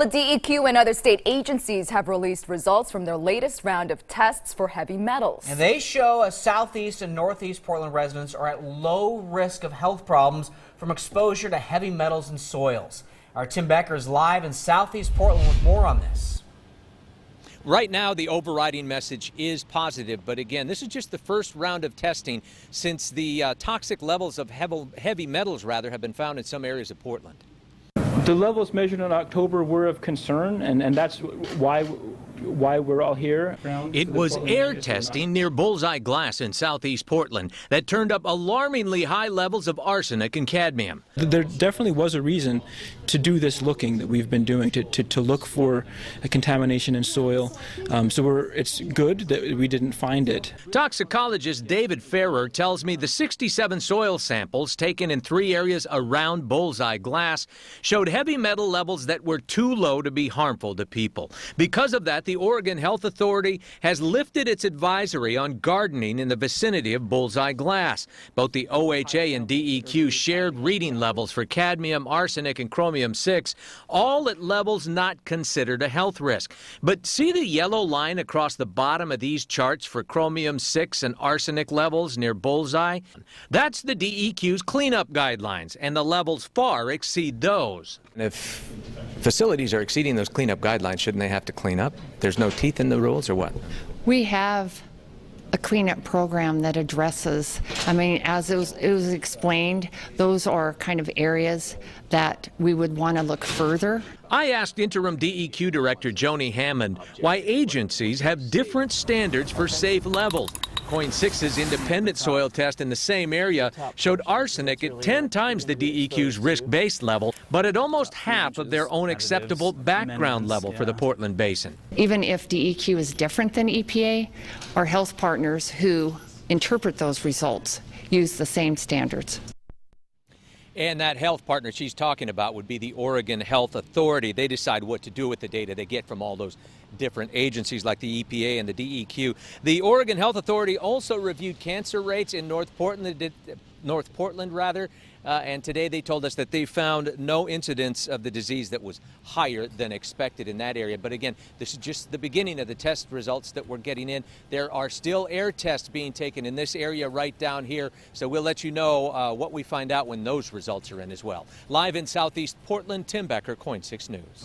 Well, the DEQ and other state agencies have released results from their latest round of tests for heavy metals. And they show southeast and northeast Portland residents are at low risk of health problems from exposure to heavy metals in soils. Our Tim Becker is live in southeast Portland with more on this. Right now, the overriding message is positive, but again, this is just the first round of testing since the toxic levels of heavy metals have been found in some areas of Portland. The levels measured in October were of concern, and that's why we're all here. It was air testing near Bullseye Glass in southeast Portland that turned up alarmingly high levels of arsenic and cadmium. There definitely was a reason to do this looking that we've been doing, to look for a contamination in soil. It's good that we didn't find it. Toxicologist David Ferrer tells me the 67 soil samples taken in 3 areas around Bullseye Glass showed heavy metal levels that were too low to be harmful to people. Because of that, the Oregon Health Authority has lifted its advisory on gardening in the vicinity of Bullseye Glass. Both the OHA and DEQ shared reading levels for cadmium, arsenic, and chromium-6, all at levels not considered a health risk. But see the yellow line across the bottom of these charts for chromium-6 and arsenic levels near Bullseye? That's the DEQ's cleanup guidelines, and the levels far exceed those. If facilities are exceeding those cleanup guidelines, shouldn't they have to clean up? There's no teeth in the rules, or what? We have a cleanup program that addresses, as it was explained, those are kind of areas that we would want to look further. I asked interim DEQ Director Joni Hammond why agencies have different standards for safe levels. Coin 6's independent soil test in the same area showed arsenic at 10 times the DEQ's risk-based level, but at almost half of their own acceptable background level for the Portland Basin. Even if DEQ is different than EPA, our health partners who interpret those results use the same standards. And that health partner she's talking about would be the Oregon Health Authority. They decide what to do with the data they get from all those different agencies like the EPA and the DEQ. The Oregon Health Authority also reviewed cancer rates in North Portland, and today they told us that they found no incidence of the disease that was higher than expected in that area. But again, this is just the beginning of the test results that we're getting in. There are still air tests being taken in this area right down here, so we'll let you know what we find out when those results are in as well. Live in southeast Portland, Tim Becker, Coin 6 News.